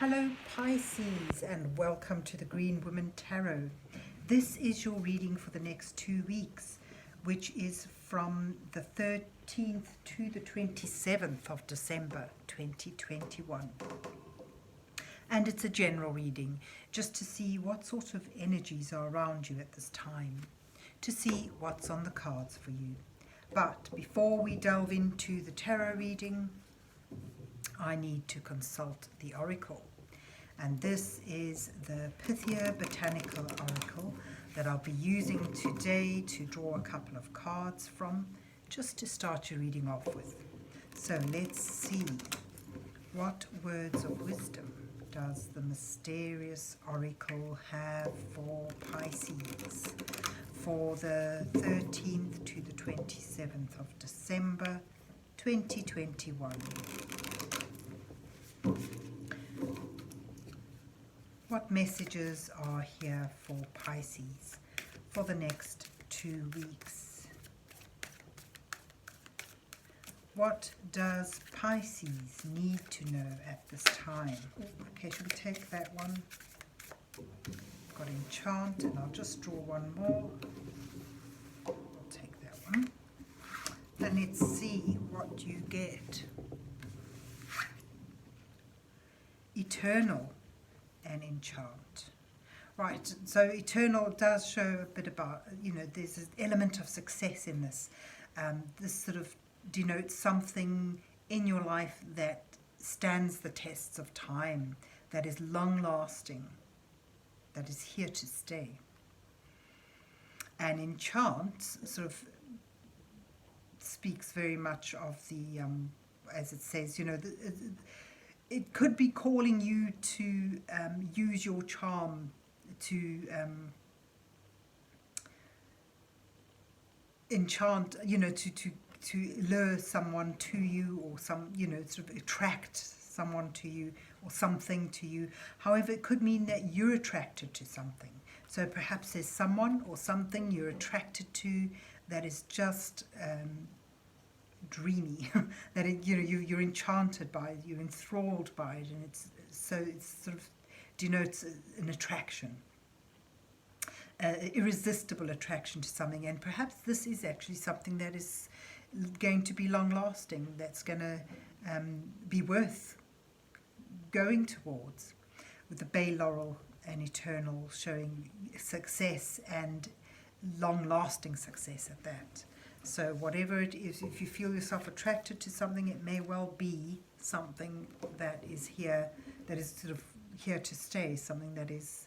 Hello Pisces, and welcome to the Green Women Tarot. This is your reading for the next 2 weeks, which is from the 13th to the 27th of December 2021. And it's a general reading, just to see what sort of energies are around you at this time, to see what's on the cards for you. But before we delve into the tarot reading, I need to consult the oracle, and this is the Pythia Botanica oracle that I'll be using today to draw a couple of cards from, just to start your reading off with. So let's see, what words of wisdom does the mysterious oracle have for Pisces for the 13th to the 27th of December 2021. What messages are here for Pisces for the next 2 weeks? What does Pisces need to know at this time? Okay, should we take that one? Got enchant, and I'll just draw one more. I'll take that one. And let's see what you get. Eternal and enchant. Right, so eternal does show a bit about, there's an element of success in this. This sort of denotes something in your life that stands the tests of time, that is long-lasting, that is here to stay. And enchant sort of speaks very much of the, as it says, it could be calling you to use your charm to enchant, to lure someone to you, or sort of attract someone to you or something to you. However, it could mean that you're attracted to something. So perhaps there's someone or something you're attracted to that is just dreamy, that you're enchanted by it, you're enthralled by it, and it's sort of denotes an attraction, irresistible attraction to something. And perhaps this is actually something that is going to be long lasting, that's going to be worth going towards, with the bay laurel and eternal showing success, and long lasting success at that. So whatever it is, if you feel yourself attracted to something, it may well be something that is here, that is sort of here to stay, something that is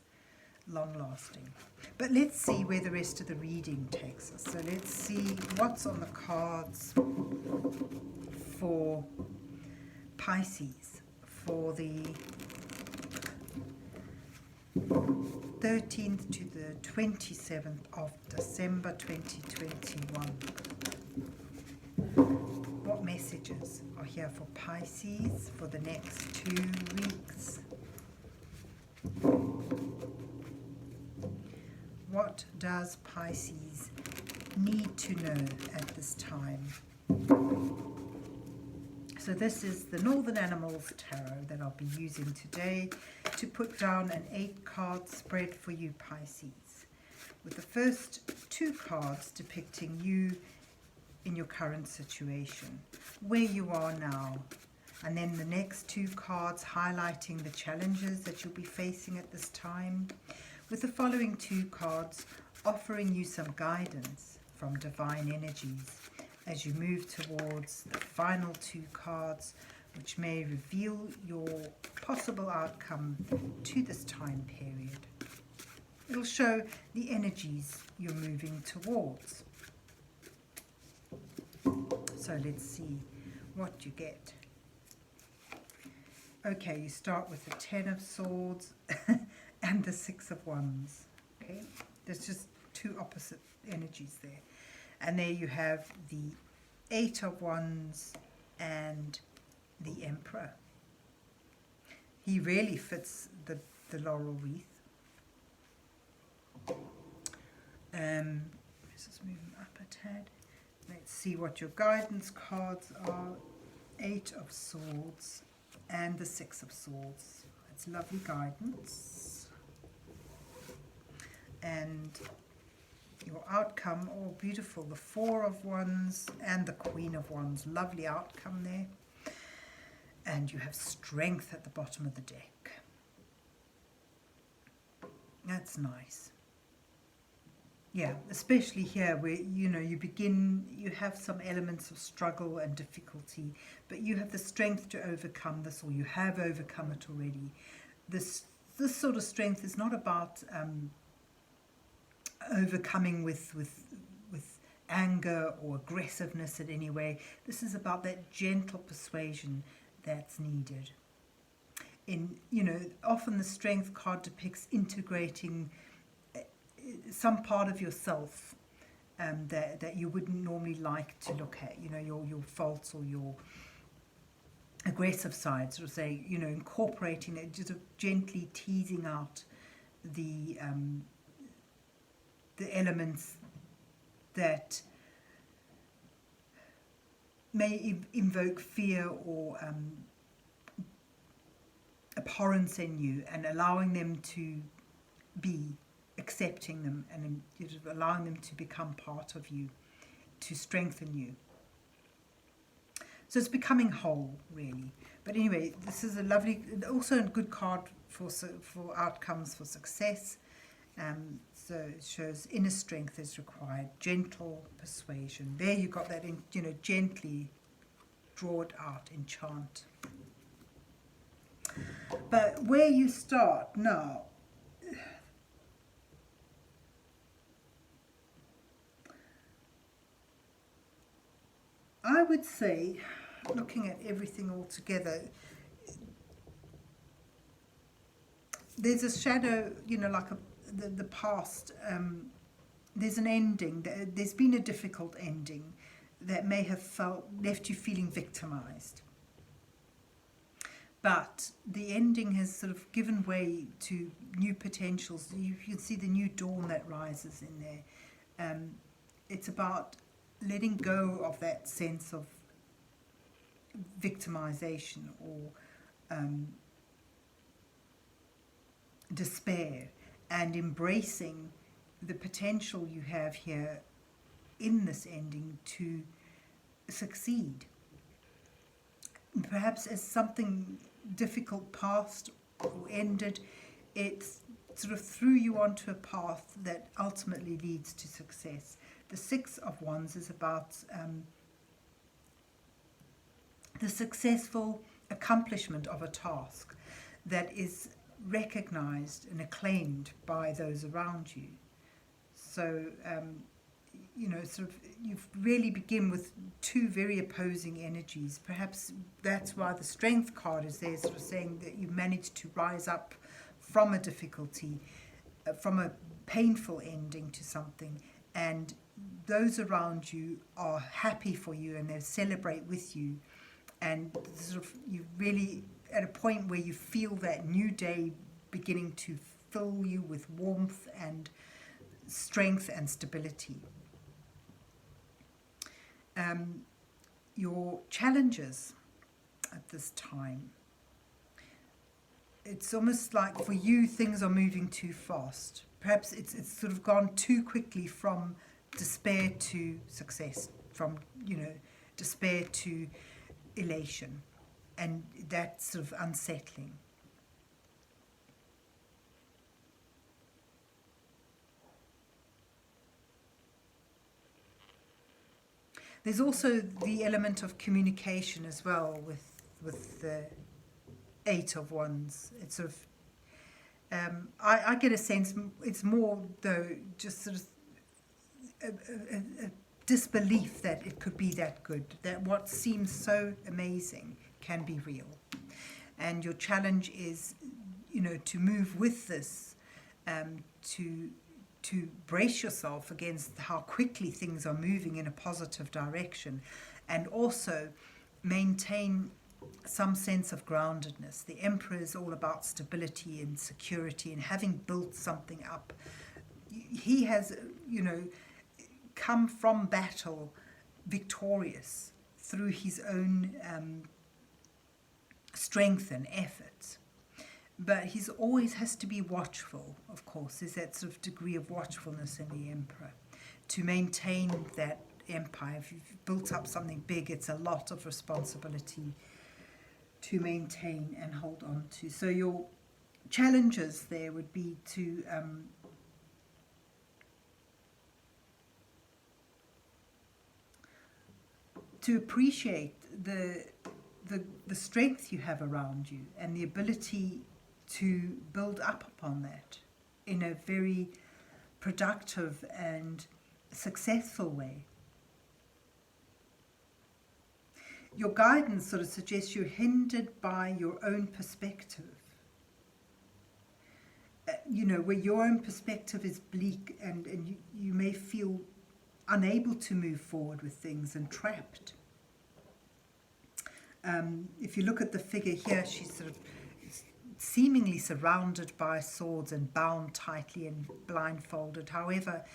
long-lasting. But let's see where the rest of the reading takes us. So let's see what's on the cards for Pisces for the 13th to the 27th of December 2021. What messages are here for Pisces for the next 2 weeks? What does Pisces need to know at this time? So this is the Northern Animals Tarot that I'll be using today to put down an 8-card spread for you, Pisces, with the first 2 cards depicting you in your current situation, where you are now, and then the next 2 cards highlighting the challenges that you'll be facing at this time, with the following 2 cards offering you some guidance from divine energies as you move towards the final 2 cards, which may reveal your possible outcome to this time period. It'll show the energies you're moving towards. So let's see what you get. Okay, you start with the 10 of Swords and the 6 of Wands. Okay, there's just 2 opposite energies there. And there you have the 8 of Wands and the Emperor. He really fits the laurel wreath. Let's just move him up a tad. Let's see what your guidance cards are. 8 of Swords and the 6 of Swords. It's lovely guidance. And your outcome, oh beautiful, the Four of Wands and the Queen of Wands. Lovely outcome there. And you have strength at the bottom of the deck. That's nice. Yeah, especially here where, you know, you have some elements of struggle and difficulty, but you have the strength to overcome this, or you have overcome it already. This sort of strength is not about overcoming with anger or aggressiveness in any way. This is about that gentle persuasion that's needed. Often the strength card depicts integrating some part of yourself that you wouldn't normally like to look at, your faults or your aggressive sides, or say, incorporating it, just gently teasing out the elements that may invoke fear or abhorrence in you, and allowing them to be, accepting them, and allowing them to become part of you, to strengthen you. So it's becoming whole, really. But anyway, this is a lovely, also a good card for outcomes, for success. So it shows inner strength is required, gentle persuasion. There you got that, gently draw it out, enchant. But where you start now, I would say, looking at everything all together, there's a shadow, like the past. There's an ending. There's been a difficult ending that may have left you feeling victimized. But the ending has sort of given way to new potentials. You can see the new dawn that rises in there. It's about letting go of that sense of victimization or despair, and embracing the potential you have here in this ending to succeed. Perhaps as something difficult passed or ended, it sort of threw you onto a path that ultimately leads to success. The Six of Wands is about the successful accomplishment of a task that is recognized and acclaimed by those around you. So, sort of you really begin with two very opposing energies. Perhaps that's why the Strength card is there, sort of saying that you managed to rise up from a difficulty, from a painful ending to something, and those around you are happy for you and they celebrate with you, and sort of you really at a point where you feel that new day beginning to fill you with warmth and strength and stability. Your challenges at this time, it's almost like for you things are moving too fast. Perhaps it's sort of gone too quickly from despair to success, from despair to elation, and that's sort of unsettling. There's also the element of communication as well with the Eight of Wands. It's sort of I get a sense it's more though just sort of a disbelief that it could be that good, that what seems so amazing can be real. And your challenge is, to move with this, to brace yourself against how quickly things are moving in a positive direction, and also maintain some sense of groundedness. The Emperor is all about stability and security and having built something up. He has, come from battle victorious through his own strength and effort. But he's always has to be watchful, of course. There's that sort of degree of watchfulness in the emperor to maintain that empire. If you've built up something big, it's a lot of responsibility to maintain and hold on to. So your challenges there would be to appreciate the strength you have around you and the ability to build up upon that in a very productive and successful way. Your guidance sort of suggests you're hindered by your own perspective. Where your own perspective is bleak and you may feel unable to move forward with things and trapped. If you look at the figure here, she's sort of seemingly surrounded by swords and bound tightly and blindfolded. However,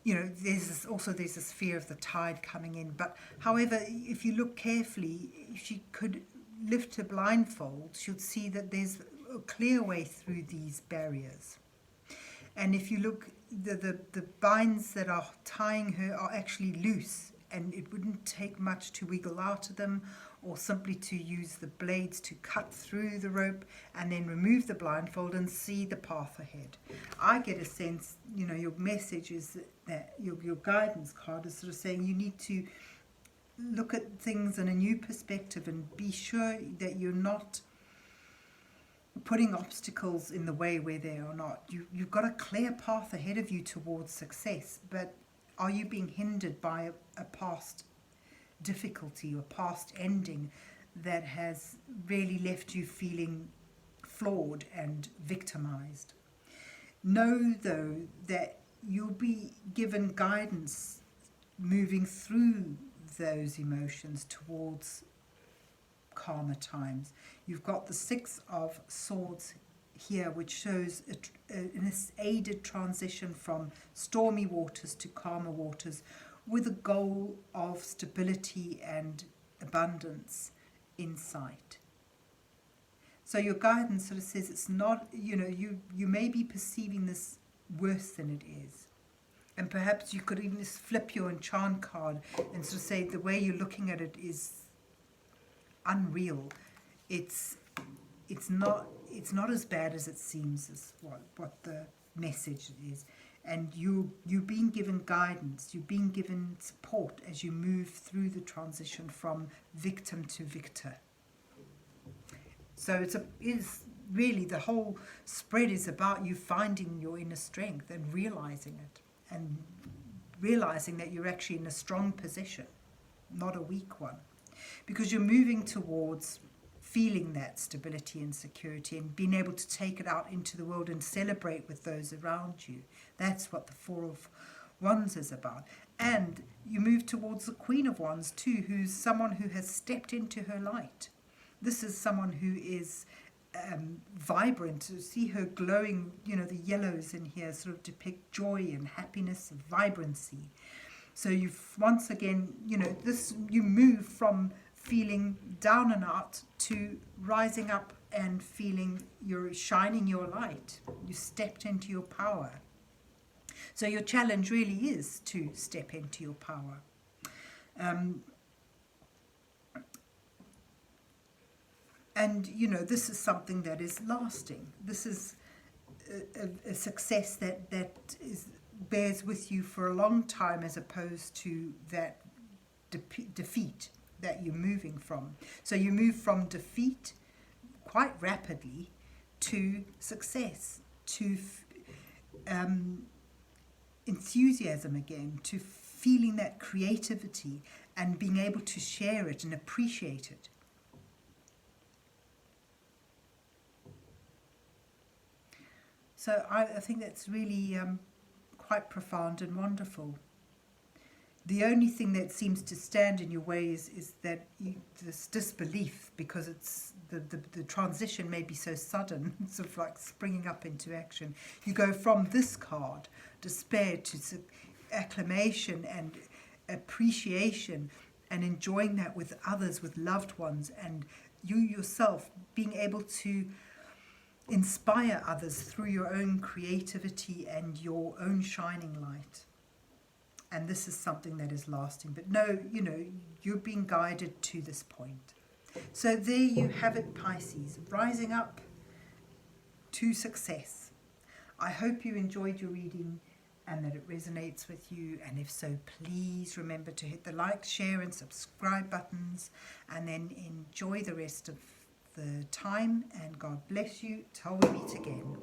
there's this fear of the tide coming in. But however, if you look carefully, if she could lift her blindfold, she'll see that there's a clear way through these barriers. And if you look, the binds that are tying her are actually loose, and it wouldn't take much to wiggle out of them, or simply to use the blades to cut through the rope and then remove the blindfold and see the path ahead. I get a sense, your message is that your guidance card is sort of saying you need to look at things in a new perspective and be sure that you're not putting obstacles in the way where they are not. You've got a clear path ahead of you towards success, but are you being hindered by a past difficulty or past ending that has really left you feeling flawed and victimized? Know, though, that you'll be given guidance moving through those emotions towards calmer times. You've got the Six of Swords here, which shows an aided transition from stormy waters to calmer waters, with a goal of stability and abundance in sight. So your guidance sort of says it's not, you may be perceiving this worse than it is. And perhaps you could even just flip your enchant card and sort of say the way you're looking at it is unreal. It's not as bad as it seems, is what the message is. And you're being given guidance, you're being given support as you move through the transition from victim to victor. So it's really the whole spread is about you finding your inner strength and realizing it, and realizing that you're actually in a strong position, not a weak one, because you're moving towards feeling that stability and security and being able to take it out into the world and celebrate with those around you. That's what the Four of Wands is about. And you move towards the Queen of Wands too, who's someone who has stepped into her light. This is someone who is vibrant. To see her glowing, the yellows in here sort of depict joy and happiness and vibrancy. So you've once again, you move from feeling down and out to rising up and feeling you're shining your light. You stepped into your power. So your challenge really is to step into your power. And, this is something that is lasting. This is a success that bears with you for a long time, as opposed to that defeat that you're moving from. So you move from defeat quite rapidly to success, to enthusiasm again, to feeling that creativity and being able to share it and appreciate it. So I think that's really quite profound and wonderful. The only thing that seems to stand in your way is that this disbelief, because it's the transition may be so sudden, sort of like springing up into action. You go from this card, despair, to acclamation and appreciation, and enjoying that with others, with loved ones, and you yourself being able to inspire others through your own creativity and your own shining light. And this is something that is lasting. But no, you know, you're being guided to this point. So there you have it, Pisces, rising up to success. I hope you enjoyed your reading and that it resonates with you. And if so, please remember to hit the like, share and subscribe buttons, and then enjoy the rest of the time. And God bless you till we meet again.